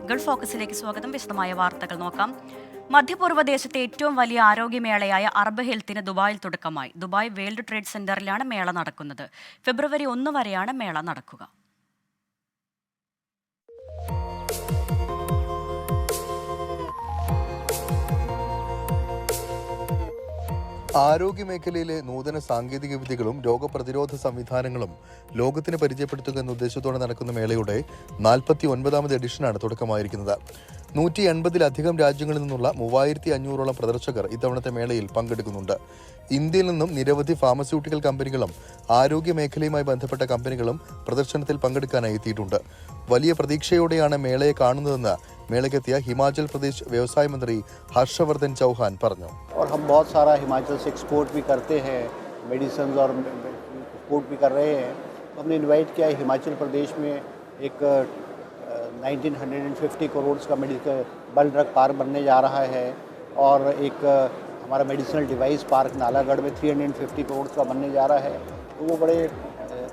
Gulf ഫോക്കസിലേക്ക് സ്വാഗതം. വിശദമായ വാർത്തകൾ നോക്കാം. മധ്യപൂർവ്വ ദേശത്തെ ഏറ്റവും വലിയ ആരോഗ്യമേളയായ അറബ് ഹെൽത്തിന് ദുബായിൽ തുടക്കമായി. ദുബായ് വേൾഡ് ട്രേഡ് സെന്ററിലാണ് മേള നടക്കുന്നത്. ഫെബ്രുവരി 1 വരെയാണ് മേള നടക്കുക. ആരോഗ്യമേഖലയിലെ നൂതന സാങ്കേതിക വിദ്യകളും രോഗപ്രതിരോധ സംവിധാനങ്ങളും ലോകത്തിന് പരിചയപ്പെടുത്തുക എന്ന ഉദ്ദേശത്തോടെ നടക്കുന്ന മേളയുടെ 49ാമത് എഡിഷനാണ് തുടക്കമായിരിക്കുന്നത്. 180-ലധികം രാജ്യങ്ങളിൽ നിന്നുള്ള 3500ഓളം പ്രദർശകർ ഇത്തവണത്തെ മേളയിൽ പങ്കെടുക്കുന്നുണ്ട്. ഇന്ത്യയിൽ നിന്നും നിരവധി ഫാർമസ്യൂട്ടിക്കൽ കമ്പനികളും ആരോഗ്യ മേഖലയുമായി ബന്ധപ്പെട്ട കമ്പനികളും പ്രദർശനത്തിൽ പങ്കെടുക്കാനായി എത്തിയിട്ടുണ്ട്. വലിയ പ്രതീക്ഷയോടെയാണ് മേളയെ കാണുന്നതെന്ന് മേളയ്ക്കെത്തിയ ഹിമാചൽ പ്രദേശ് വ്യവസായ മന്ത്രി ഹർഷവർദ്ധൻ ചൗഹാൻ പറഞ്ഞു. और हम बहुत सारा हिमाचल से एक्सपोर्ट भी करते हैं, मेडिसिन और एक्सपोर्ट भी कर रहे हैं. तो हमने इनवाइट किया है. हिमाचल प्रदेश में एक 1950 करोड़ का मेडिकल बल ड्रग पार्क बनने जा रहा है और एक हमारा मेडिसिनल डिवाइस पार्क नालागढ़ में 350 करोड़ का बनने जा रहा है. तो वो बड़े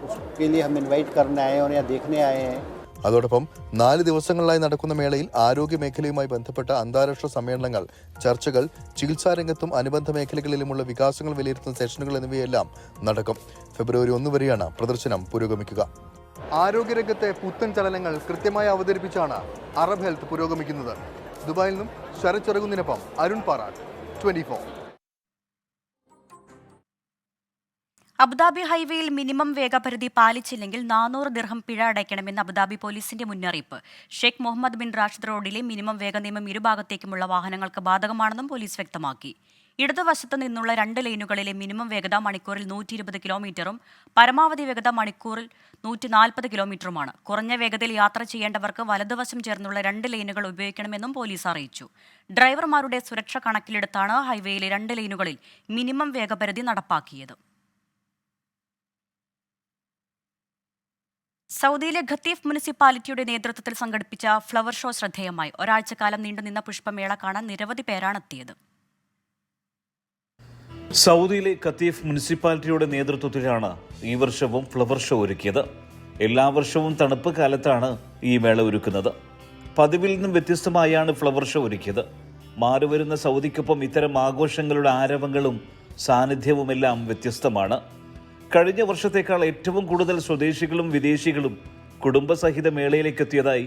उसके लिए हम इनवाइट करने आए हैं और यहाँ देखने आए हैं. അതോടൊപ്പം 4 ദിവസങ്ങളിലായി നടക്കുന്ന മേളയിൽ ആരോഗ്യ മേഖലയുമായി ബന്ധപ്പെട്ട അന്താരാഷ്ട്ര സമ്മേളനങ്ങൾ, ചർച്ചകൾ, ചികിത്സാരംഗത്തും അനുബന്ധ മേഖലകളിലുമുള്ള വികാസങ്ങൾ വിലയിരുത്തുന്ന സെഷനുകൾ എന്നിവയെല്ലാം നടക്കും. ഫെബ്രുവരി 1 വരെയാണ് പ്രദർശനം പുരോഗമിക്കുക. ആരോഗ്യരംഗത്തെ പുത്തൻ ചലനങ്ങൾ കൃത്യമായി അവതരിപ്പിച്ചാണ് അറബ് ഹെൽത്ത് പുരോഗമിക്കുന്നത്. ദുബായിൽ നിന്നും ശരത് ചെറുകുന്നിനൊപ്പം അരുൺ പാറാട്ട്, 24. അബുദാബി ഹൈവേയിൽ മിനിമം വേഗപരിധി പാലിച്ചില്ലെങ്കിൽ 400 ദിർഹം പിഴ അടയ്ക്കണമെന്ന് അബുദാബി പോലീസിന്റെ മുന്നറിയിപ്പ്. ഷെയ്ഖ് മുഹമ്മദ് ബിൻ റാഷിദ് റോഡിലെ മിനിമം വേഗ നിയമം ഇരുഭാഗത്തേക്കുമുള്ള വാഹനങ്ങൾക്ക് ബാധകമാണെന്നും പോലീസ് വ്യക്തമാക്കി. ഇടതുവശത്ത് നിന്നുള്ള 2 ലൈനുകളിലെ മിനിമം വേഗത മണിക്കൂറിൽ 120 കിലോമീറ്ററും പരമാവധി വേഗത മണിക്കൂറിൽ 140 കിലോമീറ്ററുമാണ്. കുറഞ്ഞ വേഗതയിൽ യാത്ര ചെയ്യേണ്ടവർക്ക് വലതുവശം ചേർന്നുള്ള 2 ലൈനുകൾ ഉപയോഗിക്കണമെന്നും പോലീസ് അറിയിച്ചു. ഡ്രൈവർമാരുടെ സുരക്ഷ കണക്കിലെടുത്താണ് ഹൈവേയിലെ 2 ലൈനുകളിൽ മിനിമം വേഗപരിധി നടപ്പാക്കിയത്. സൗദിയിലെ ഖത്തീഫ് മുനിസിപ്പാലിറ്റിയുടെ നേതൃത്വത്തിൽ സംഘടിപ്പിച്ച ഫ്ലവർ ഷോ ശ്രദ്ധേയമായി. ഒരാഴ്ചക്കാലം നീണ്ടുനിന്ന പുഷ്പമേള കാണാൻ നിരവധി പേരാണ് എത്തിയത്. സൗദിയിലെ ഖത്തീഫ് മുനിസിപ്പാലിറ്റിയുടെ നേതൃത്വത്തിലാണ് ഈ വർഷവും ഫ്ലവർ ഷോ ഒരുക്കിയത്. എല്ലാ വർഷവും തണുപ്പ് കാലത്താണ് ഈ മേള ഒരുക്കുന്നത്. പതിവിൽ നിന്നും വ്യത്യസ്തമായാണ് ഫ്ലവർ ഷോ ഒരുക്കിയത്. മാറിവരുന്ന സൗദിക്കൊപ്പം ഇത്തരം ആഘോഷങ്ങളുടെ ആരവങ്ങളും സാന്നിധ്യവുമെല്ലാം വ്യത്യസ്തമാണ്. കഴിഞ്ഞ വർഷത്തേക്കാൾ ഏറ്റവും കൂടുതൽ സ്വദേശികളും വിദേശികളും കുടുംബസഹിത മേളയിലേക്ക് എത്തിയതായി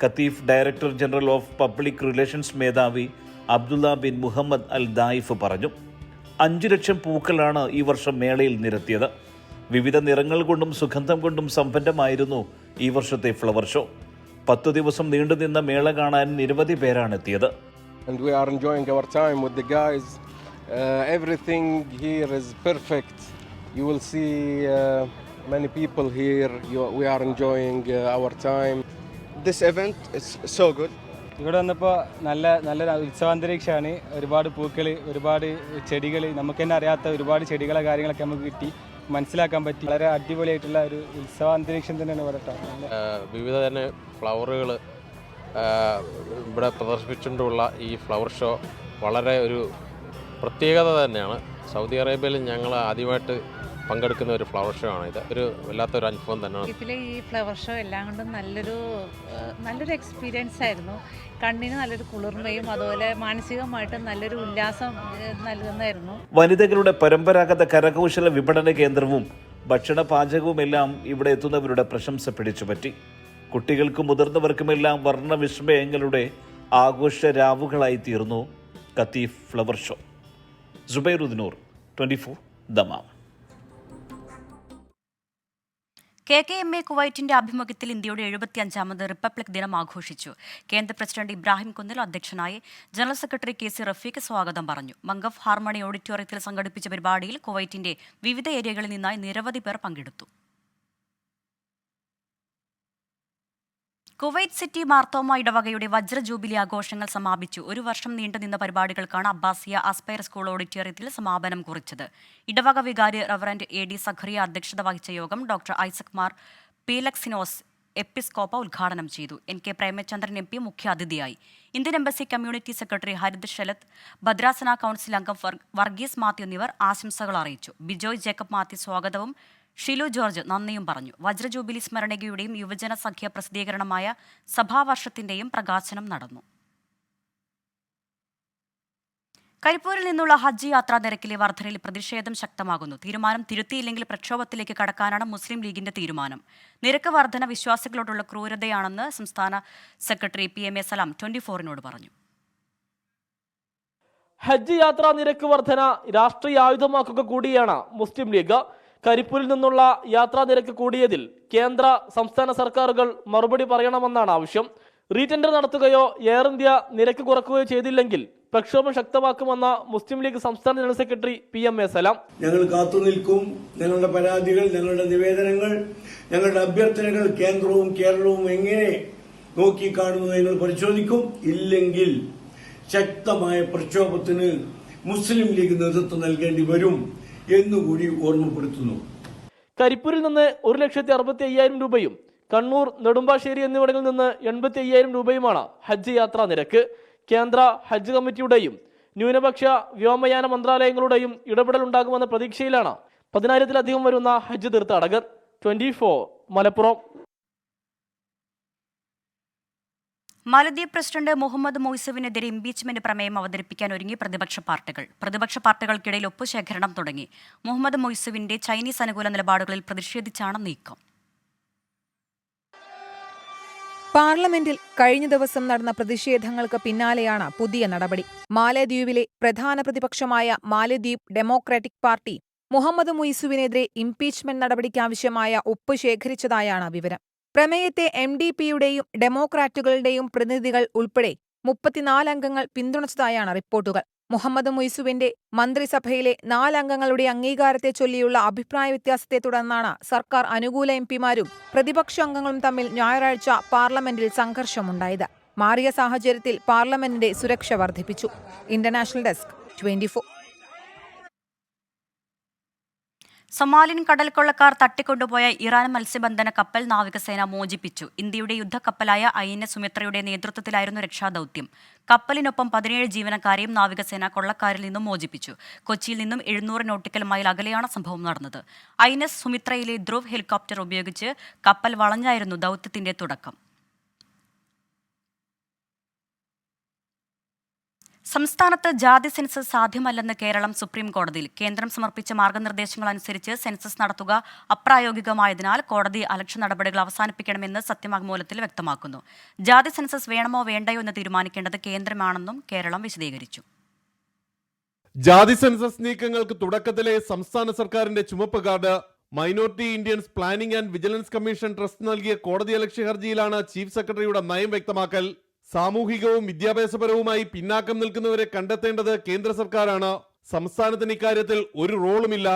Qatif director general of public relations മേധാവി അബ്ദുള്ള ബിൻ മുഹമ്മദ് അൽ ദായിഫ് പറഞ്ഞു. 5 ലക്ഷം പൂക്കളാണ് ഈ വർഷം മേളയിൽ നിരത്തിയത്. വിവിധ നിറങ്ങൾ കൊണ്ടും സുഗന്ധം കൊണ്ടും സമ്പന്നമായിരുന്നു ഈ വർഷത്തെ ഫ്ലവർ ഷോ. 10 ദിവസം നീണ്ടുനിന്ന മേള കാണാൻ നിരവധി പേരാണ് എത്തിയത്. You will see many people here. We are enjoying our time. This event is so good. ഇവിടെ വന്നപ്പോൾ നല്ല ഉത്സവാന്തരീക്ഷമാണ്. ഒരുപാട് പൂക്കൾ, ഒരുപാട് ചെടികൾ, നമുക്ക് തന്നെ അറിയാത്ത ഒരുപാട് ചെടികളെ കാര്യങ്ങളൊക്കെ നമുക്ക് കിട്ടി, മനസ്സിലാക്കാൻ പറ്റി. വളരെ അടിപൊളിയായിട്ടുള്ള ഒരു ഉത്സവാന്തരീക്ഷം തന്നെയാണ് ഇവിടെ. വിവിധ തന്നെ ഫ്ലവറുകൾ ഇവിടെ പ്രദർശിപ്പിച്ചുകൊണ്ടുള്ള ഈ ഫ്ലവർ ഷോ വളരെ ഒരു പ്രത്യേകത തന്നെയാണ്. സൗദി അറേബ്യയിൽ ഞങ്ങൾ ആദ്യമായിട്ട് പങ്കെടുക്കുന്ന ഒരു ഫ്ലവർ ഷോ ആണ്. ഇത് ഒരു വല്ലാത്തൊരു അനുഭവം തന്നെയാണ്. ഇതിലെ ഈ ഫ്ലവർ ഷോ എല്ലാം കൊണ്ടും നല്ലൊരു എക്സ്പീരിയൻസ് ആയിരുന്നു. കണ്ണിന് നല്ലൊരു കുളിർമയും അതുപോലെ മാനസികമായിട്ടും നല്ലൊരു ഉല്ലാസം നൽകുന്നതായിരുന്നു. വനിതകളുടെ പരമ്പരാഗത കരകൗശല വിപണന കേന്ദ്രവും ഭക്ഷണ പാചകവുമെല്ലാം ഇവിടെ എത്തുന്നവരുടെ പ്രശംസ പിടിച്ചുപറ്റി. കുട്ടികൾക്കും മുതിർന്നവർക്കുമെല്ലാം വർണ്ണവിസ്മയങ്ങളുടെ ആഘോഷ രാവുകളായി തീർന്നു ഖത്തീഫ് ഫ്ലവർ ഷോ. സുബൈറുദ്ദീനൂർ, 24, ദമാം. KKMA കുവൈറ്റിന്റെ ആഭിമുഖ്യത്തിൽ ഇന്ത്യയുടെ 75ാമത് റിപ്പബ്ലിക് ദിനം ആഘോഷിച്ചു. കേന്ദ്ര പ്രസിഡന്റ് ഇബ്രാഹിം കുന്നിൽ അധ്യക്ഷനായി. ജനറൽ സെക്രട്ടറി KC റഫീഖ് സ്വാഗതം പറഞ്ഞു. മംഗഫ് ഹാർമണി ഓഡിറ്റോറിയത്തിൽ സംഘടിപ്പിച്ച പരിപാടിയിൽ കുവൈറ്റിന്റെ വിവിധ ഏരിയകളിൽ നിന്നായി നിരവധി പേർ പങ്കെടുത്തു. കുവൈറ്റ് സിറ്റി മാർത്തോമ ഇടവകയുടെ വജ്ര ജൂബിലി ആഘോഷങ്ങൾ സമാപിച്ചു. 1 വർഷം നീണ്ടുനിന്ന പരിപാടികൾക്കാണ് അബ്ബാസിയ അസ്പയർ സ്കൂൾ ഓഡിറ്റോറിയത്തിൽ സമാപനം കുറിച്ചത്. ഇടവക വികാരി റവറന്റ് AD സഖറിയ അധ്യക്ഷത വഹിച്ച യോഗം ഡോക്ടർ ഐസക് മാർ പീലക്സിനോസ് എപ്പിസ്കോപ്പ ഉദ്ഘാടനം ചെയ്തു. NK പ്രേമചന്ദ്രൻ MP മുഖ്യാതിഥിയായി. Indian embassy community secretary Harit Shelat, ഭദ്രാസന കൗൺസിൽ അംഗം വർഗീസ് മാത്യു എന്നിവർ ആശംസകൾ അറിയിച്ചു. ബിജോയ് ജേക്കബ് മാത്യു സ്വാഗതവും ഷിലു ജോർജ് നന്ദിയും പറഞ്ഞു. വജ്രജൂബിലി സ്മരണയുടെയും യുവജന സഖ്യ പ്രസിദ്ധീകരണമായ സഭാവർഷത്തിന്റെയും പ്രകാശനം നടന്നു. കരിപ്പൂരിൽ നിന്നുള്ള ഹജ്ജ് യാത്രാ നിരക്കിലെ വർധനയിൽ പ്രതിഷേധം ശക്തമാകുന്നു. തീരുമാനം തിരുത്തിയില്ലെങ്കിൽ പ്രക്ഷോഭത്തിലേക്ക് കടക്കാനാണ് മുസ്ലിം ലീഗിന്റെ തീരുമാനം. നിരക്ക് വർധന വിശ്വാസികളോടുള്ള ക്രൂരതയാണെന്ന് സംസ്ഥാന സെക്രട്ടറി PMA സലാം 24-നോട് പറഞ്ഞു. ഹജ്ജ് യാത്രാ നിരക്ക് വർധന രാഷ്ട്രീയ ആയുധമാക്കുക കൂടിയാണ് മുസ്ലിം ലീഗ്. കരിപ്പൂരിൽ നിന്നുള്ള യാത്രാ നിരക്ക് കൂടിയതിൽ കേന്ദ്ര സംസ്ഥാന സർക്കാരുകൾ മറുപടി പറയണമെന്നാണ് ആവശ്യം. റീടെൻഡർ നടത്തുകയോ എയർ ഇന്ത്യ നിരക്ക് കുറക്കുകയോ ചെയ്തില്ലെങ്കിൽ പ്രക്ഷോഭം ശക്തമാക്കുമെന്ന മുസ്ലിം ലീഗ് സംസ്ഥാന ജനറൽ സെക്രട്ടറി PMA സലാം. ഞങ്ങൾ കാത്തുനിൽക്കും. ഞങ്ങളുടെ പരാതികൾ, ഞങ്ങളുടെ നിവേദനങ്ങൾ, ഞങ്ങളുടെ അഭ്യർത്ഥനകൾ കേന്ദ്രവും കേരളവും എങ്ങനെ നോക്കിക്കാണുന്നത് ഞങ്ങൾ പരിശോധിക്കും. ഇല്ലെങ്കിൽ ശക്തമായ പ്രക്ഷോഭത്തിന് മുസ്ലിം ലീഗ് നേതൃത്വം നൽകേണ്ടി വരും എന്നുകൂടി ഓർമ്മപ്പെടുത്തുന്നു. കരിപ്പൂരിൽ നിന്ന് 1,65,000 രൂപയും കണ്ണൂർ, നെടുമ്പാശ്ശേരി എന്നിവിടങ്ങളിൽ നിന്ന് 85,000 രൂപയുമാണ് ഹജ്ജ് യാത്രാ നിരക്ക്. കേന്ദ്ര ഹജ്ജ് കമ്മിറ്റിയുടെയും ന്യൂനപക്ഷ വ്യോമയാന മന്ത്രാലയങ്ങളുടെയും ഇടപെടൽ ഉണ്ടാകുമെന്ന പ്രതീക്ഷയിലാണ് 10,000-ലധികം വരുന്ന ഹജ്ജ് തീർത്ഥാടകർ. 24 മലപ്പുറം. മാലദ്വീപ് പ്രസിഡന്റ് മുഹമ്മദ് മൊയ്സുവിനെതിരെ ഇംപീച്ച്മെന്റ് പ്രമേയം അവതരിപ്പിക്കാൻ ഒരുങ്ങി പ്രതിപക്ഷ പാർട്ടികൾക്കിടയിൽ ഒപ്പുശേഖരണം തുടങ്ങി. മുഹമ്മദ് മൊയ്സുവിന്റെ ചൈനീസ് അനുകൂല നിലപാടുകളിൽ പ്രതിഷേധിച്ചാണ് നീക്കം. പാർലമെന്റിൽ കഴിഞ്ഞ ദിവസം നടന്ന പ്രതിഷേധങ്ങൾക്ക് പിന്നാലെയാണ് പുതിയ നടപടി. മാലദ്വീപിലെ പ്രധാന പ്രതിപക്ഷമായ മാലദ്വീപ് ഡെമോക്രാറ്റിക് പാർട്ടി മുഹമ്മദ് മൊയ്സുവിനെതിരെ ഇംപീച്ച്മെന്റ് നടപടിക്കാവശ്യമായ ഒപ്പ് ശേഖരിച്ചതായാണ് വിവരം. പ്രമേയത്തെ MDPയുടെയും ഡെമോക്രാറ്റുകളുടെയും പ്രതിനിധികൾ ഉൾപ്പെടെ 34 അംഗങ്ങൾ പിന്തുണച്ചതായാണ് റിപ്പോർട്ടുകൾ. മുഹമ്മദ് മൊയ്സുവിന്റെ മന്ത്രിസഭയിലെ 4 അംഗങ്ങളുടെ അംഗീകാരത്തെ ചൊല്ലിയുള്ള അഭിപ്രായ വ്യത്യാസത്തെ തുടർന്നാണ് സർക്കാർ അനുകൂല MPമാരും പ്രതിപക്ഷ അംഗങ്ങളും തമ്മിൽ ഞായറാഴ്ച പാർലമെന്റിൽ സംഘർഷമുണ്ടായത്. മാറിയ സാഹചര്യത്തിൽ പാർലമെന്റിന്റെ സുരക്ഷ വർദ്ധിപ്പിച്ചു. International desk 24. സൊമാലിയൻ കടൽക്കൊള്ളക്കാർ തട്ടിക്കൊണ്ടുപോയ ഇറാൻ മത്സ്യബന്ധന കപ്പൽ നാവികസേന മോചിപ്പിച്ചു. ഇന്ത്യയുടെ യുദ്ധക്കപ്പലായ INS സുമിത്രയുടെ നേതൃത്വത്തിലായിരുന്നു രക്ഷാദൌത്യം. കപ്പലിനൊപ്പം 17 ജീവനക്കാരെയും നാവികസേന കൊള്ളക്കാരിൽ നിന്നും മോചിപ്പിച്ചു. കൊച്ചിയിൽ നിന്നും 700 നോട്ടിക്കൽ മൈൽ അകലെയാണ് സംഭവം നടന്നത്. INS സുമിത്രയിലെ ധ്രുവ് ഹെലികോപ്റ്റർ ഉപയോഗിച്ച് കപ്പൽ വളഞ്ഞായിരുന്നു ദൌത്യത്തിന്റെ തുടക്കം. സംസ്ഥാനത്ത് ജാതി സെൻസസ് സാധ്യമല്ലെന്ന് കേരളം സുപ്രീം കോടതിയിൽ. കേന്ദ്രം സമർപ്പിച്ച മാർഗനിർദ്ദേശങ്ങൾ അനുസരിച്ച് സെൻസസ് നടത്തുക അപ്രായോഗികമായതിനാൽ കോടതി അലക്ഷ്യ നടപടികൾ അവസാനിപ്പിക്കണമെന്ന് സത്യവാങ്മൂലത്തിൽ വ്യക്തമാക്കുന്നു. ജാതി സെൻസസ് വേണമോ വേണ്ടയോ എന്ന് തീരുമാനിക്കേണ്ടത് കേന്ദ്രമാണെന്നും കേരളം വിശദീകരിച്ചു. ജാതി സെൻസസ് നീക്കങ്ങൾക്ക് തുടക്കത്തിലെ സംസ്ഥാന സർക്കാരിന്റെ ചുമപ്പ് card minority Indians planning and vigilance commission trust നൽകിയ കോടതിയലക്ഷ്യ ഹർജിയിലാണ് ചീഫ് സെക്രട്ടറിയുടെ നയം വ്യക്തമാക്കൽ. സാമൂഹികവും വിദ്യാഭ്യാസപരവുമായി പിന്നാക്കം നിൽക്കുന്നവരെ കണ്ടെത്തേണ്ടത് കേന്ദ്ര സർക്കാരാണ്. സംസ്ഥാനത്തിന് ഇക്കാര്യത്തിൽ ഒരു റോളുമില്ല.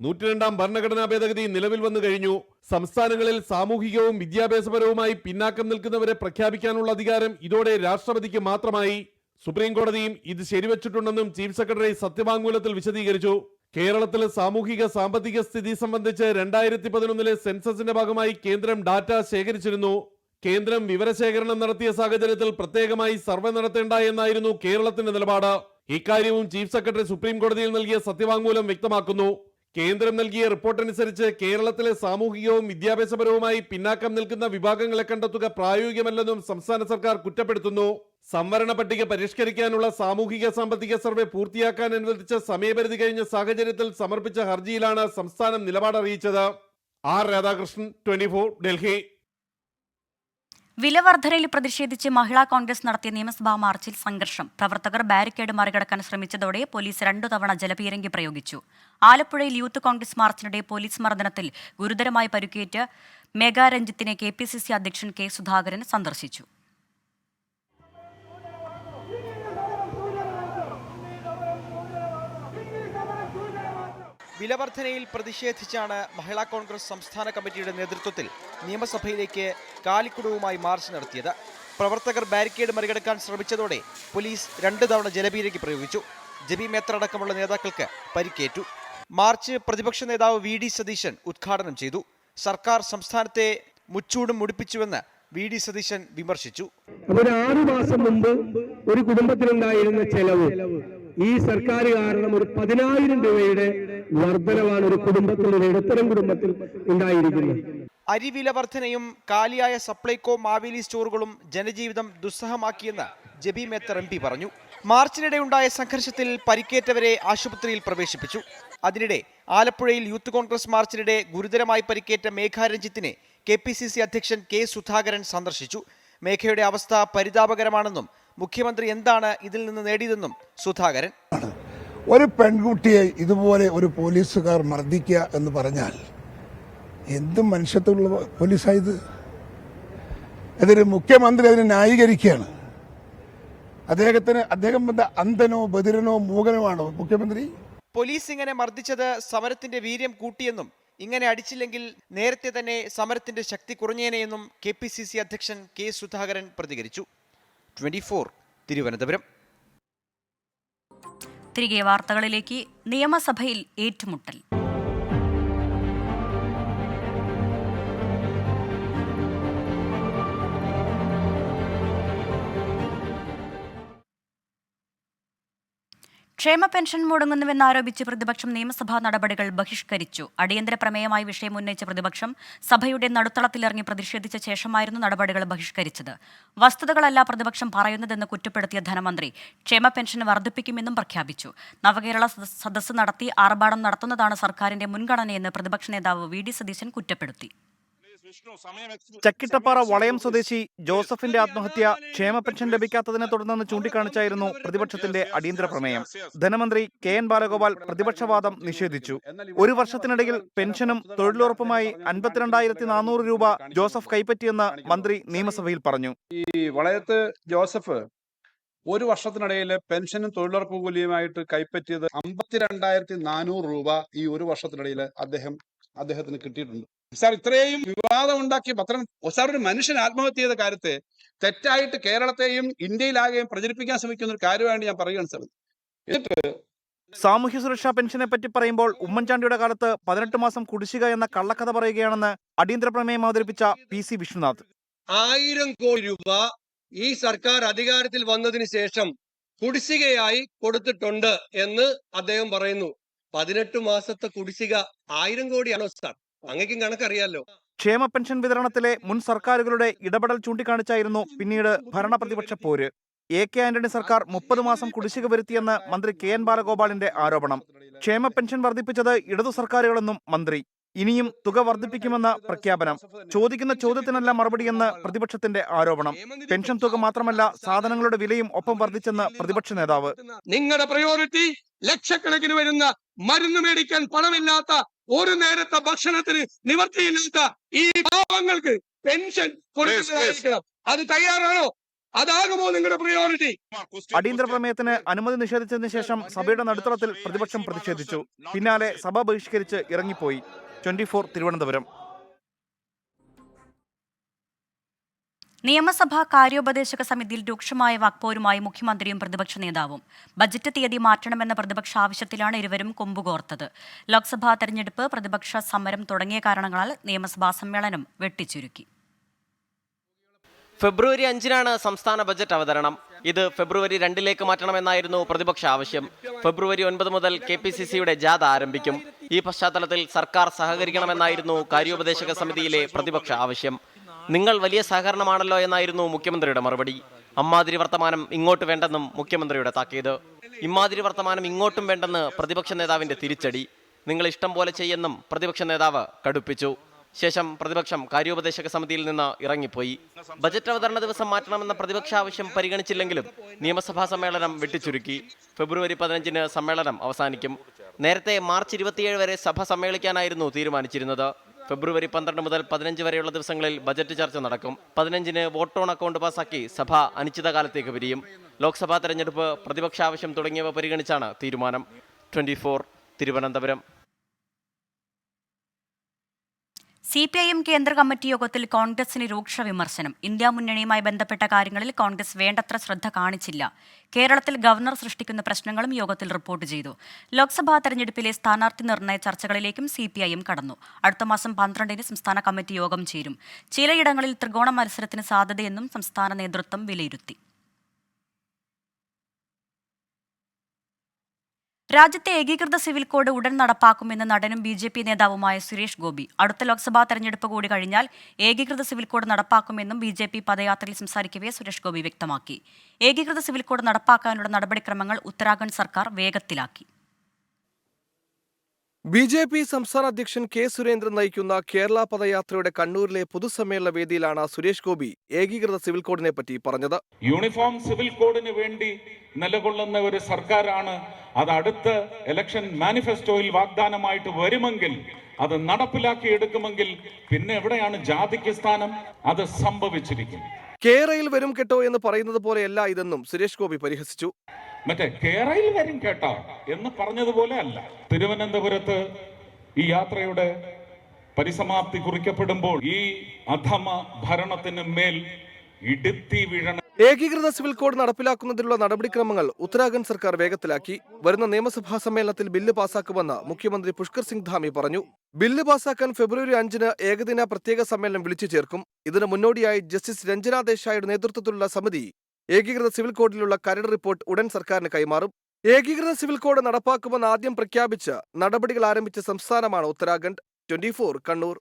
102ാം ഭരണഘടനാ ഭേദഗതി നിലവിൽ വന്നു കഴിഞ്ഞു. സംസ്ഥാനങ്ങളിൽ സാമൂഹികവും വിദ്യാഭ്യാസപരവുമായി പിന്നാക്കം നിൽക്കുന്നവരെ പ്രഖ്യാപിക്കാനുള്ള അധികാരം ഇതോടെ രാഷ്ട്രപതിക്ക് മാത്രമായി. സുപ്രീം കോടതിയും ഇത് ശരിവച്ചിട്ടുണ്ടെന്നും ചീഫ് സെക്രട്ടറി സത്യവാങ്മൂലത്തിൽ വിശദീകരിച്ചു. കേരളത്തിലെ സാമൂഹിക സാമ്പത്തിക സ്ഥിതി സംബന്ധിച്ച് 2011 സെൻസസിന്റെ ഭാഗമായി കേന്ദ്രം ഡാറ്റ ശേഖരിച്ചിരുന്നു. കേന്ദ്രം വിവരശേഖരണം നടത്തിയ സാഹചര്യത്തിൽ പ്രത്യേകമായി സർവേ നടത്തേണ്ട എന്നായിരുന്നു കേരളത്തിന്റെ നിലപാട്. ഇക്കാര്യവും ചീഫ് സെക്രട്ടറി സുപ്രീം കോടതിയിൽ നൽകിയ സത്യവാങ്മൂലം വ്യക്തമാക്കുന്നു. കേന്ദ്രം നൽകിയ റിപ്പോർട്ടനുസരിച്ച് കേരളത്തിലെ സാമൂഹികവും വിദ്യാഭ്യാസപരവുമായി പിന്നാക്കം നിൽക്കുന്ന വിഭാഗങ്ങളെ കണ്ടെത്തുക പ്രായോഗികമല്ലെന്നും സംസ്ഥാന സർക്കാർ കുറ്റപ്പെടുത്തുന്നു. സംവരണ പട്ടിക പരിഷ്കരിക്കാനുള്ള സാമൂഹിക സാമ്പത്തിക സർവേ പൂർത്തിയാക്കാൻ അനുവദിച്ച സമയപരിധി കഴിഞ്ഞ സാഹചര്യത്തിൽ സമർപ്പിച്ച ഹർജിയിലാണ് സംസ്ഥാനം നിലപാടറിയിച്ചത്. R. രാധാകൃഷ്ണൻ, 24, ഡൽഹി. വിലവർധനയിൽ പ്രതിഷേധിച്ച് മഹിളാ കോൺഗ്രസ് നടത്തിയ നിയമസഭാ മാർച്ചിൽ സംഘർഷം. പ്രവർത്തകർ ബാരിക്കേഡ് മറികടക്കാൻ ശ്രമിച്ചതോടെ പോലീസ് 2 തവണ ജലപീരങ്കി പ്രയോഗിച്ചു. ആലപ്പുഴയിൽ യൂത്ത് കോൺഗ്രസ് മാർച്ചിനിടെ പോലീസ് മർദ്ദനത്തിൽ ഗുരുതരമായി പരുക്കേറ്റ മേഘാ രഞ്ജിത്തിനെ KPCC അധ്യക്ഷൻ K. സുധാകരൻ സന്ദർശിച്ചു. വിലവർധനയിൽ പ്രതിഷേധിച്ചാണ് മഹിളാ കോൺഗ്രസ് സംസ്ഥാന കമ്മിറ്റിയുടെ നേതൃത്വത്തിൽ നിയമസഭയിലേക്ക് കാലിക്കുടവുമായി മാർച്ച് നടത്തിയത്. പ്രവർത്തകർ ബാരിക്കേഡ് മറികടക്കാൻ ശ്രമിച്ചതോടെ പോലീസ് 2 തവണ ജലപീരങ്കി പ്രയോഗിച്ചു. ജബി മേത്ര അടക്കമുള്ള നേതാക്കൾക്ക് പരിക്കേറ്റു. മാർച്ച് പ്രതിപക്ഷ നേതാവ് VD സതീശൻ ഉദ്ഘാടനം ചെയ്തു. സർക്കാർ സംസ്ഥാനത്തെ മുച്ചൂടും മുടിപ്പിച്ചുവെന്ന് VD സതീശൻ വിമർശിച്ചു. 6 മാസം മുമ്പ് ഒരു കുടുംബത്തിനുണ്ടായിരുന്ന ചെലവ് ഈ സർക്കാർ കാരണം ഒരു 10,000 രൂപയുടെ വർധനവാണ് ഒരു കുടുംബത്തിൽ, ഒരു ഇടത്തരം കുടുംബത്തിൽ ഉണ്ടായിരിക്കുന്നത്. അരിവില വർധനയും കാലിയായ സപ്ലൈകോ മാവേലി സ്റ്റോറുകളും ജനജീവിതം ദുസ്സഹമാക്കിയെന്ന് ജബി മേത്തർ MP പറഞ്ഞു. മാർച്ചിനിടെ ഉണ്ടായ സംഘർഷത്തിൽ പരിക്കേറ്റവരെ ആശുപത്രിയിൽ പ്രവേശിപ്പിച്ചു. അതിനിടെ ആലപ്പുഴയിൽ യൂത്ത് കോൺഗ്രസ് മാർച്ചിനിടെ ഗുരുതരമായി പരിക്കേറ്റ മേഘ രഞ്ജിത്തിനെ KPCC അധ്യക്ഷൻ K. സുധാകരൻ സന്ദർശിച്ചു. മേഘയുടെ അവസ്ഥ പരിതാപകരമാണെന്നും മുഖ്യമന്ത്രി എന്താണ് ഇതിൽ നിന്ന് നേടിയതെന്നും സുധാകരൻ. ഒരു പെൺകുട്ടിയെ ഇതുപോലെ ഒരു പോലീസുകാർ മർദ്ദിക്കുക എന്ന് പറഞ്ഞാൽ എന്ത് മനുഷ്യത്വമുള്ള പോലീസായത്? അതൊരു മുഖ്യമന്ത്രി അതിനെ ന്യായീകരിക്കുകയാണ്. അദ്ദേഹം അന്ധനോ ബധിരനോ മൂകനോ ആണോ മുഖ്യമന്ത്രി? പോലീസ് ഇങ്ങനെ മർദ്ദിച്ചത് സമരത്തിന്റെ വീര്യം കൂട്ടിയെന്നും ഇങ്ങനെ അടിച്ചില്ലെങ്കിൽ നേരത്തെ തന്നെ സമരത്തിന്റെ ശക്തി കുറഞ്ഞേനെയെന്നും KPCC അധ്യക്ഷൻ K. സുധാകരൻ പ്രതികരിച്ചു. 24 തിരുവനന്തപുരം. തിരികെ വാർത്തകളിലേക്ക്. നിയമസഭയിൽ ഏറ്റുമുട്ടൽ. ക്ഷേമ പെൻഷൻ മുടങ്ങുന്നുവെന്നാരോപിച്ച് പ്രതിപക്ഷം നിയമസഭാ നടപടികൾ ബഹിഷ്കരിച്ചു. അടിയന്തര പ്രമേയമായി വിഷയം ഉന്നയിച്ച പ്രതിപക്ഷം സഭയുടെ നടുത്തളത്തിലിറങ്ങി പ്രതിഷേധിച്ച ശേഷമായിരുന്നു നടപടികൾ ബഹിഷ്കരിച്ചത്. വസ്തുതകളല്ല പ്രതിപക്ഷം പറയുന്നതെന്ന് കുറ്റപ്പെടുത്തിയ ധനമന്ത്രി ക്ഷേമ പെൻഷൻ വർദ്ധിപ്പിക്കുമെന്നും പ്രഖ്യാപിച്ചു. നവകേരള സദസ്സ് നടത്തി ആർഭാടം നടത്തുന്നതാണ് സർക്കാരിന്റെ മുൻഗണനയെന്ന് പ്രതിപക്ഷ നേതാവ് VD സതീശൻ കുറ്റപ്പെടുത്തി. ചക്കിട്ടപ്പാറ വളയം സ്വദേശി ജോസഫിന്റെ ആത്മഹത്യ ക്ഷേമ പെൻഷൻ ലഭിക്കാത്തതിനെ തുടർന്ന് ചൂണ്ടിക്കാണിച്ചായിരുന്നു പ്രതിപക്ഷത്തിന്റെ അടിയന്തര പ്രമേയം. ധനമന്ത്രി KN ബാലഗോപാൽ പ്രതിപക്ഷവാദം നിഷേധിച്ചു. ഒരു വർഷത്തിനിടയിൽ പെൻഷനും തൊഴിലുറപ്പുമായി 52,400 രൂപ ജോസഫ് കൈപ്പറ്റിയെന്ന് മന്ത്രി നിയമസഭയിൽ പറഞ്ഞു. ഈ വളയത്ത് ജോസഫ് ഒരു വർഷത്തിനിടയിൽ പെൻഷനും തൊഴിലുറപ്പ് കൂലിയുമായിട്ട് കൈപ്പറ്റിയത് 52,400 രൂപ ഈ ഒരു വർഷത്തിനിടയിൽ അദ്ദേഹത്തിന് കിട്ടിയിട്ടുണ്ട്. സാർ, ഇത്രയും വിവാദം ഉണ്ടാക്കി സാർ, ഒരു മനുഷ്യൻ ആത്മഹത്യ ചെയ്ത കാര്യത്തെ തെറ്റായിട്ട് കേരളത്തെയും ഇന്ത്യയിലാകെയും പ്രചരിപ്പിക്കാൻ ശ്രമിക്കുന്ന ഒരു കാര്യമായിട്ട് ഞാൻ പറയുകയാണ് സാർ. എന്നിട്ട് സാമൂഹ്യ സുരക്ഷാ പെൻഷനെ പറ്റി പറയുമ്പോൾ ഉമ്മൻചാണ്ടിയുടെ കാലത്ത് 18 മാസം കുടിശ്ശിക എന്ന കള്ളക്കഥ പറയുകയാണെന്ന് അടിയന്തര പ്രമേയം അവതരിപ്പിച്ച PC വിഷ്ണുനാഥ്. 1000 കോടി രൂപ ഈ സർക്കാർ അധികാരത്തിൽ വന്നതിന് ശേഷം കുടിശ്ശികയായി കൊടുത്തിട്ടുണ്ട് എന്ന് അദ്ദേഹം പറയുന്നു. 18 മാസത്തെ കുടിശ്ശിക 1000 കോടിയാണോ സാർ? അങ്ങേക്കും കണക്കറിയാലോ. ക്ഷേമ പെൻഷൻ വിതരണത്തിലെ മുൻ സർക്കാരുകളുടെ ഇടപെടൽ ചൂണ്ടിക്കാണിച്ചായിരുന്നു പിന്നീട് ഭരണ പ്രതിപക്ഷ പോര്. AK ആന്റണി സർക്കാർ 30 മാസം കുടിശ്ശിക വരുത്തിയെന്ന് മന്ത്രി KN ബാലഗോപാലിന്റെ ആരോപണം. ക്ഷേമ പെൻഷൻ വർദ്ധിപ്പിച്ചത് ഇടതു സർക്കാരുകളെന്നും മന്ത്രി. ഇനിയും തുക വർദ്ധിപ്പിക്കുമെന്ന പ്രഖ്യാപനം. ചോദിക്കുന്ന ചോദ്യത്തിനല്ല മറുപടിയെന്ന് പ്രതിപക്ഷത്തിന്റെ ആരോപണം. പെൻഷൻ തുക മാത്രമല്ല സാധനങ്ങളുടെ വിലയും ഒപ്പം വർദ്ധിച്ചെന്ന് പ്രതിപക്ഷ നേതാവ്. നിങ്ങളുടെ പ്രയോറിറ്റി ലക്ഷക്കണക്കിന് വരുന്ന മരുന്ന് മേടിക്കാൻ പണമില്ലാത്ത, ഒരു നേരത്തെ ഭക്ഷണത്തിന് നിവർത്തിയില്ലാത്ത ഈ പാവങ്ങൾക്ക് പെൻഷൻ കൊടുക്കുന്നതായിരിക്കണം. അത് തയ്യാറാണോ? അതാകുമോ നിങ്ങളുടെ പ്രയോറിറ്റി? അടിയന്തര പ്രമേയത്തിന് അനുമതി നിഷേധിച്ചതിന് ശേഷം സഭയുടെ നടുത്തളത്തിൽ പ്രതിപക്ഷം പ്രതിഷേധിച്ചു. പിന്നാലെ സഭ ബഹിഷ്കരിച്ച് ഇറങ്ങിപ്പോയി. 24 തിരുവനന്തപുരം. നിയമസഭാ കാര്യോപദേശക സമിതിയിൽ രൂക്ഷമായ വാക്പോരുമായി മുഖ്യമന്ത്രിയും പ്രതിപക്ഷ നേതാവും. ബജറ്റ് തീയതി മാറ്റണമെന്ന പ്രതിപക്ഷ ആവശ്യത്തിലാണ് ഇരുവരും കൊമ്പുകോർത്തത്. ലോക്സഭാ തെരഞ്ഞെടുപ്പ്, പ്രതിപക്ഷ സമരം തുടങ്ങിയ കാരണങ്ങളാൽ നിയമസഭാ സമ്മേളനം വെട്ടിച്ചുരുക്കി. ഫെബ്രുവരി 5-നാണ് സംസ്ഥാന ബജറ്റ് അവതരണം. ഇത് ഫെബ്രുവരി 2-ലേക്ക് മാറ്റണമെന്നായിരുന്നു പ്രതിപക്ഷ ആവശ്യം. ഫെബ്രുവരി 9 മുതൽ KPCCയുടെ ജാഥ ആരംഭിക്കും. ഈ പശ്ചാത്തലത്തിൽ സർക്കാർ സഹകരിക്കണമെന്നായിരുന്നു കാര്യോപദേശക സമിതിയിലെ പ്രതിപക്ഷ ആവശ്യം. നിങ്ങൾ വലിയ സഹകരണമാണല്ലോ എന്നായിരുന്നു മുഖ്യമന്ത്രിയുടെ മറുപടി. അമ്മാതിരി വർത്തമാനം ഇങ്ങോട്ട് വേണ്ടെന്നും മുഖ്യമന്ത്രിയുടെ താക്കീത്. ഇമ്മാതിരി വർത്തമാനം ഇങ്ങോട്ടും വേണ്ടെന്ന് പ്രതിപക്ഷ നേതാവിന്റെ തിരിച്ചടി. നിങ്ങൾ ഇഷ്ടം പോലെ ചെയ്യുമെന്നും പ്രതിപക്ഷ നേതാവ് കടുപ്പിച്ചു. ശേഷം പ്രതിപക്ഷം കാര്യോപദേശക സമിതിയിൽ നിന്ന് ഇറങ്ങിപ്പോയി. ബജറ്റ് അവതരണ ദിവസം മാറ്റണമെന്ന പ്രതിപക്ഷ ആവശ്യം പരിഗണിച്ചില്ലെങ്കിലും നിയമസഭാ സമ്മേളനം വെട്ടിച്ചുരുക്കി. ഫെബ്രുവരി 15-ന് സമ്മേളനം അവസാനിക്കും. നേരത്തെ മാർച്ച് 27 വരെ സഭ സമ്മേളിക്കാനായിരുന്നു തീരുമാനിച്ചിരുന്നത്. ഫെബ്രുവരി 12 മുതൽ 15 വരെയുള്ള ദിവസങ്ങളിൽ ബജറ്റ് ചർച്ച നടക്കും. 15-ന് വോട്ട് ഓൺ അക്കൗണ്ട് പാസാക്കി സഭ അനിശ്ചിതകാലത്തേക്ക് പിരിയും. ലോക്സഭാ തെരഞ്ഞെടുപ്പ്, പ്രതിപക്ഷ ആവശ്യം തുടങ്ങിയവ പരിഗണിച്ചാണ് തീരുമാനം. 24 തിരുവനന്തപുരം. CPIM കേന്ദ്ര കമ്മിറ്റി യോഗത്തിൽ കോൺഗ്രസിന് രൂക്ഷ വിമർശനം. ഇന്ത്യ മുന്നണിയുമായി ബന്ധപ്പെട്ട കാര്യങ്ങളിൽ കോൺഗ്രസ് വേണ്ടത്ര ശ്രദ്ധ കാണിച്ചില്ല. കേരളത്തിൽ ഗവർണർ സൃഷ്ടിക്കുന്ന പ്രശ്നങ്ങളും യോഗത്തിൽ റിപ്പോർട്ട് ചെയ്തു. ലോക്സഭാ തെരഞ്ഞെടുപ്പിലെ സ്ഥാനാർത്ഥി നിർണയ ചർച്ചകളിലേക്കും CPIM കടന്നു. അടുത്ത മാസം 12-ന് സംസ്ഥാന കമ്മിറ്റി യോഗം ചേരും. ചിലയിടങ്ങളിൽ ത്രികോണ മത്സരത്തിന് സാധ്യതയെന്നും സംസ്ഥാന നേതൃത്വം വിലയിരുത്തി. രാജ്യത്തെ ഏകീകൃത സിവിൽ കോഡ് ഉടൻ നടപ്പാക്കുമെന്ന് നടനും BJP നേതാവുമായ സുരേഷ് ഗോപി. അടുത്ത ലോക്സഭാ തെരഞ്ഞെടുപ്പ് കൂടി കഴിഞ്ഞാൽ ഏകീകൃത സിവിൽ കോഡ് നടപ്പാക്കുമെന്നും BJP പദയാത്രയിൽ സംസാരിക്കവേ സുരേഷ് ഗോപി വ്യക്തമാക്കി. ഏകീകൃത സിവിൽ കോഡ് നടപ്പാക്കാനുള്ള നടപടിക്രമങ്ങൾ ഉത്തരാഖണ്ഡ് സർക്കാർ വേഗത്തിലാക്കി. BJP സംസ്ഥാന അധ്യക്ഷൻ K. സുരേന്ദ്രൻ നയിക്കുന്ന കേരള പദയാത്രയുടെ കണ്ണൂരിലെ പൊതുസമ്മേളന വേദിയിലാണ് സുരേഷ് ഗോപി ഏകീകൃത സിവിൽ കോഡിനെ പറ്റി പറഞ്ഞത്. യൂണിഫോം സിവിൽ കോഡിന് വേണ്ടി നിലകൊള്ളുന്ന ഒരു സർക്കാരാണ്. അത് അടുത്ത ഇലക്ഷൻ മാനിഫെസ്റ്റോയിൽ വാഗ്ദാനമായിട്ട് വരുമെങ്കിൽ, അത് നടപ്പിലാക്കിയെടുക്കുമെങ്കിൽ പിന്നെ എവിടെയാണ് ജാതിക്ക് സ്ഥാനം? അത് സംഭവിച്ചിരിക്കും. കേരളയിൽ വരും കേട്ടോ എന്ന് പറയുന്നത് പോലെയല്ല ഇതെന്നും സുരേഷ് ഗോപി പരിഹസിച്ചു. മറ്റേ കേരളയിൽ വരും കേട്ടോ എന്ന് പറഞ്ഞതുപോലെ അല്ല. തിരുവനന്തപുരത്ത് ഈ യാത്രയുടെ പരിസമാപ്തി കുറിക്കപ്പെടുമ്പോൾ ഈ അധമ ഭരണത്തിന് മേൽ ഇടുത്തി വീഴണം. ഏകീകൃത സിവിൽ കോഡ് നടപ്പിലാക്കുന്നതിനുള്ള നടപടിക്രമങ്ങൾ ഉത്തരാഖണ്ഡ് സർക്കാർ വേഗത്തിലാക്കി. വരുന്ന നിയമസഭാ സമ്മേളനത്തിൽ ബില്ല് പാസാക്കുമെന്ന് മുഖ്യമന്ത്രി പുഷ്കർ സിംഗ് ധാമി പറഞ്ഞു. ബില്ല് പാസാക്കാൻ ഫെബ്രുവരി 5-ന് ഏകദിന പ്രത്യേക സമ്മേളനം വിളിച്ചു ചേർക്കും. ഇതിന് മുന്നോടിയായി ജസ്റ്റിസ് രഞ്ജന ദേശായിയുടെ നേതൃത്വത്തിലുള്ള സമിതി ഏകീകൃത സിവിൽ കോഡിലുള്ള കരട് റിപ്പോർട്ട് ഉടൻ സർക്കാരിന് കൈമാറും. ഏകീകൃത സിവിൽ കോഡ് നടപ്പാക്കുമെന്ന് ആദ്യം പ്രഖ്യാപിച്ച് നടപടികൾ ആരംഭിച്ച സംസ്ഥാനമാണ് ഉത്തരാഖണ്ഡ്. 24 കണ്ണൂർ.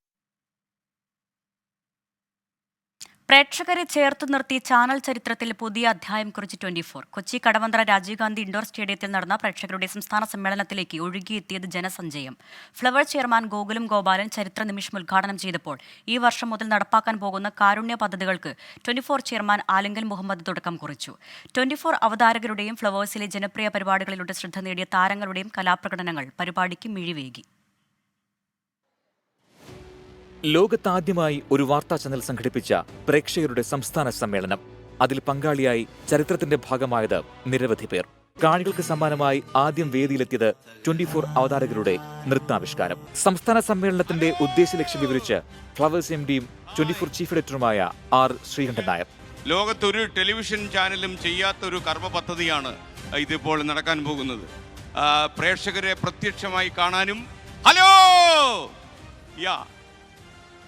പ്രേക്ഷകരെ ചേർത്ത് നിർത്തി ചാനൽ ചരിത്രത്തിൽ പുതിയ അധ്യായം കുറിച്ച് 24. കൊച്ചി കടവന്ത്ര രാജീവ് ഗാന്ധി ഇൻഡോർ സ്റ്റേഡിയത്തിൽ നടന്ന പ്രേക്ഷകരുടെ സംസ്ഥാന സമ്മേളനത്തിലേക്ക് ഒഴുകിയെത്തിയത് ജനസഞ്ചയം. ഫ്ലവർ ചെയർമാൻ ഗോകുലം ഗോപാലൻ ചരിത്ര നിമിഷം ഉദ്ഘാടനം ചെയ്തപ്പോൾ ഈ വർഷം മുതൽ നടപ്പാക്കാൻ പോകുന്ന കാരുണ്യ പദ്ധതികൾക്ക് 24 ചെയർമാൻ ആലിംഗൽ മുഹമ്മദ് തുടക്കം കുറിച്ചു. 24 അവതാരകരുടെയും ഫ്ലവേഴ്സിലെ ജനപ്രിയ പരിപാടികളിലൂടെ ശ്രദ്ധ നേടിയ താരങ്ങളുടെയും കലാപ്രകടനങ്ങൾ പരിപാടിക്ക് മിഴിവേകി. ലോകത്താദ്യമായി ഒരു വാർത്താ ചാനൽ സംഘടിപ്പിച്ച പ്രേക്ഷകരുടെ സംസ്ഥാന സമ്മേളനം. അതിൽ പങ്കാളിയായി ചരിത്രത്തിന്റെ ഭാഗമായത് നിരവധി പേർ. കാണികൾക്ക് സമ്മാനമായി ആദ്യം വേദിയിലെത്തിയത് 24 അവതാരകരുടെ നൃത്താവിഷ്കാരം. സംസ്ഥാന സമ്മേളനത്തിന്റെ ഉദ്ദേശലക്ഷ്യം വിവരിച്ച് ഫ്ലവേഴ്സ് MDയും 24 ചീഫ് എഡിറ്ററുമായ R. ശ്രീകണ്ഠൻ നായർ. ലോകത്തൊരു ടെലിവിഷൻ ചാനലും ചെയ്യാത്തൊരു കർമ്മ പദ്ധതിയാണ് ഇതിപ്പോൾ നടക്കാൻ പോകുന്നത്. പ്രേക്ഷകരെ പ്രത്യക്ഷമായി കാണാനും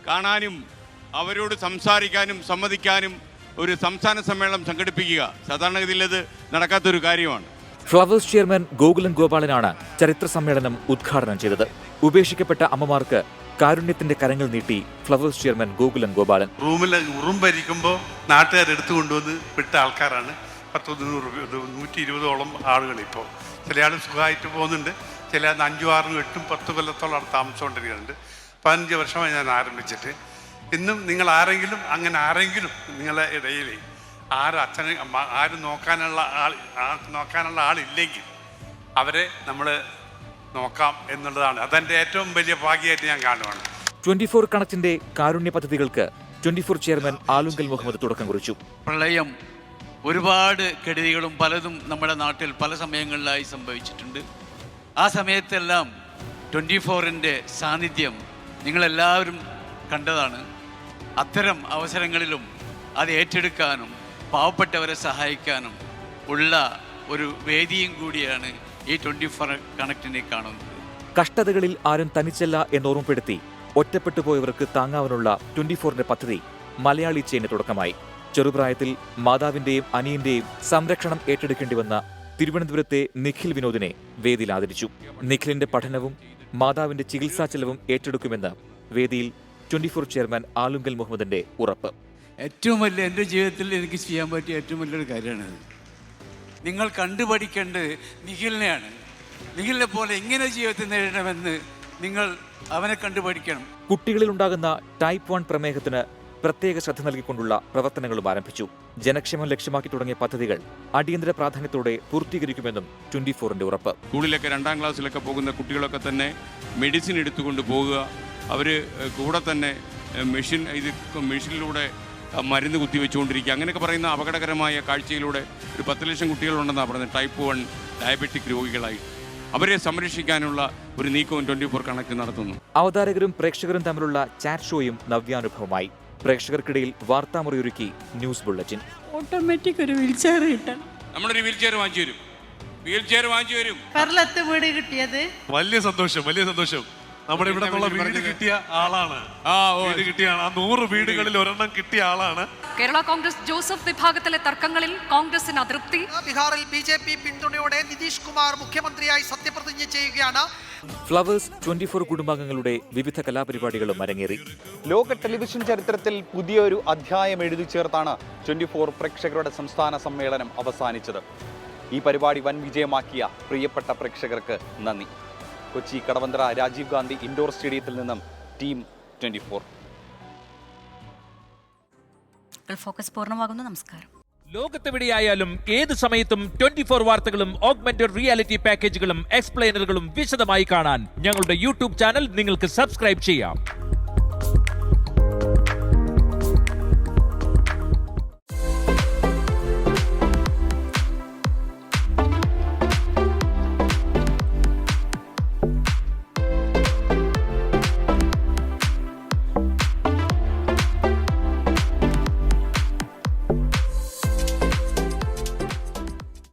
കാണാനും അവരോട് സംസാരിക്കാനും സമ്മതിക്കാനും ഒരു സംസ്ഥാന സമ്മേളനം സംഘടിപ്പിക്കുക സാധാരണഗതിയിൽ അത് നടക്കാത്തൊരു കാര്യമാണ്. ഫ്ലവേഴ്സ് ചെയർമാൻ ഗോകുലം ഗോപാലനാണ് ചരിത്ര സമ്മേളനം ഉദ്ഘാടനം ചെയ്തത്. ഉപേക്ഷിക്കപ്പെട്ട അമ്മമാർക്ക് കാരുണ്യത്തിന്റെ കരങ്ങൾ നീട്ടി ഫ്ലവേഴ്സ് ചെയർമാൻ ഗോകുലം ഗോപാലൻ. റൂമിൽ ഉറുമ്പരിക്കുമ്പോൾ നാട്ടുകാർ എടുത്തു കൊണ്ടുവന്ന് വിട്ട ആൾക്കാരാണ്. 120ഓളം ആളുകൾ. ഇപ്പോൾ ചില ആൾ സുഖമായിട്ട് പോകുന്നുണ്ട്, ചില 5, 6, 8, 10 കൊല്ലത്തോളം താമസിച്ചുകൊണ്ടിരിക്കുന്നുണ്ട്. 15 വർഷമായി ഞാൻ ആരംഭിച്ചിട്ട്. ഇന്നും നിങ്ങൾ ആരെങ്കിലും നിങ്ങളുടെ ഇടയിൽ ആരും നോക്കാനുള്ള ആളില്ലെങ്കിൽ അവരെ നമ്മൾ നോക്കാം എന്നുള്ളതാണ്. അതെൻ്റെ ഏറ്റവും വലിയ ഭാഗ്യമായിട്ട് ഞാൻ കാണുവാണ്. 24 കണക്റ്റിന്റെ കാരുണ്യ പദ്ധതികൾക്ക് 24 ചെയർമാൻ ആലുങ്കൽ മുഹമ്മദ് തുടക്കം കുറിച്ചു. പ്രളയം, ഒരുപാട് കെടുതികളും പലതും നമ്മുടെ നാട്ടിൽ പല സമയങ്ങളിലായി സംഭവിച്ചിട്ടുണ്ട്. ആ സമയത്തെല്ലാം 24ന്റെ സാന്നിധ്യം നിങ്ങളെല്ലാവരും കണ്ടതാണ്. അത്തരം അവസരങ്ങളിലും അത് ഏറ്റെടുക്കാനും പാവപ്പെട്ടവരെ സഹായിക്കാനും ഉള്ള ഒരു വേദിയും കൂടിയാണ് ഈ 24 കണക്റ്റിനെ കാണുന്നത്. കഷ്ടതകളിൽ ആരും തനിച്ചല്ല എന്നോർമ്മപ്പെടുത്തി ഒറ്റപ്പെട്ടു പോയവർക്ക് താങ്ങാവാനുള്ള 24ന്റെ പദ്ധതി മലയാളി ചെയിന് തുടക്കമായി. ചെറുപ്രായത്തിൽ മാതാവിന്റെയും അനിയന്റെയും സംരക്ഷണം ഏറ്റെടുക്കേണ്ടി വന്ന തിരുവനന്തപുരത്തെ നിഖിൽ വിനോദിനെ വേദിയിൽ ആദരിച്ചു. നിഖിലിന്റെ പഠനവും മാതാവിന്റെ ചികിത്സാ ചെലവും ഏറ്റെടുക്കുമെന്ന് വേദിയിൽ 24 ചെയർമാൻ ആലുങ്കൽ മുഹമ്മദിന്റെ ഉറപ്പ്. ഏറ്റവും വലിയ എൻ്റെ ജീവിതത്തിൽ എനിക്ക് ചെയ്യാൻ പറ്റിയ ഏറ്റവും വലിയൊരു കാര്യമാണിത്. നിങ്ങൾ കണ്ടുപഠിക്കേണ്ടത് നിഖിലിനെയാണ്. നിഖിലിനെ പോലെ എങ്ങനെ ജീവിതത്തിൽ നേരിടണമെന്ന് നിങ്ങൾ അവനെ കണ്ടുപഠിക്കണം. കുട്ടികളിൽ ഉണ്ടാകുന്ന ടൈപ്പ് 1 പ്രമേഹത്തിന് പ്രത്യേക ശ്രദ്ധ നൽകിക്കൊണ്ടുള്ള പ്രവർത്തനങ്ങളും ആരംഭിച്ചു. ജനക്ഷേമം ലക്ഷ്യമാക്കി തുടങ്ങിയ പദ്ധതികൾ അടിയന്തര പ്രാധാന്യത്തോടെ പൂർത്തീകരിക്കുമെന്നും 24ന്റെ ഉറപ്പ്. സ്കൂളിലൊക്കെ 2ാം ക്ലാസ്സിലൊക്കെ പോകുന്ന കുട്ടികളൊക്കെ തന്നെ മെഡിസിൻ എടുത്തുകൊണ്ട് പോകുക. അവർ കൂടെ തന്നെ മെഷീനിലൂടെ മരുന്ന് കുത്തിവെച്ചുകൊണ്ടിരിക്കുക. അങ്ങനെയൊക്കെ പറയുന്ന അപകടകരമായ കാഴ്ചയിലൂടെ ഒരു 10 ലക്ഷം കുട്ടികളുണ്ടെന്നാണ് പറയുന്നത് ടൈപ്പ് 1 ഡയബറ്റിക് രോഗികളായി. അവരെ സംരക്ഷിക്കാനുള്ള ഒരു നീക്കവും 24 കണക്ട് നടത്തുന്നു. അവതാരകരും പ്രേക്ഷകരും തമ്മിലുള്ള ചാറ്റ് ഷോയും നവ്യാനുഭവമായി. പ്രേക്ഷകർക്കിടയിൽ വാർത്താമുറിയൊരുക്കി ന്യൂസ് ബുള്ളറ്റിൻ. ഓട്ടോമാറ്റിക് ഒരു വീൽചെയർ കിട്ടണം. നമ്മളൊരു വീൽചെയർ വാങ്ങിച്ചു വരും. വീട് കിട്ടിയത് വലിയ സന്തോഷം. നമ്മുടെ ഇവിടെ വീട് കിട്ടിയ ആളാണ്. 100 വീടുകളിൽ ഒരെണ്ണം കിട്ടിയ ആളാണ്. കേരള കോൺഗ്രസ് ജോസഫ് വിഭാഗത്തിലെ തർക്കങ്ങളിൽ കോൺഗ്രസിന് അതൃപ്തി. ബീഹാറിൽ BJP പിന്തുണയോടെ നിതീഷ് കുമാർ മുഖ്യമന്ത്രിയായി സത്യപ്രതിജ്ഞ ചെയ്യുകയാണ്. ഫ്ലവേഴ്സ് 24 കുടുംബാംഗങ്ങളുടെ വിവിധ കലാപരിപാടികളും അരങ്ങേറി. ലോക ടെലിവിഷൻ ചരിത്രത്തിൽ പുതിയൊരു അധ്യായം എഴുതി ചേർത്താണ് 24 പ്രേക്ഷകരുടെ സംസ്ഥാന സമ്മേളനം അവസാനിച്ചത്. ഈ പരിപാടി വൻ വിജയമാക്കിയ പ്രിയപ്പെട്ട പ്രേക്ഷകർക്ക് നന്ദി. കൊച്ചി കടവന്ത്ര രാജീവ് ഗാന്ധി ഇൻഡോർ സ്റ്റേഡിയത്തിൽ നിന്നും ടീം 24. ഫോക്കസ് പൂർണ്ണമാകുന്നു. നമസ്കാരം. ലോകത്തെവിടെയായാലും ഏത് സമയത്തും 24 വാർത്തകളും ഓഗ്മെന്റഡ് റിയാലിറ്റി പാക്കേജുകളും എക്സ്പ്ലെയിനറുകളും വിശദമായി കാണാൻ ഞങ്ങളുടെ യൂട്യൂബ് ചാനൽ നിങ്ങൾക്ക് സബ്സ്ക്രൈബ് ചെയ്യാം.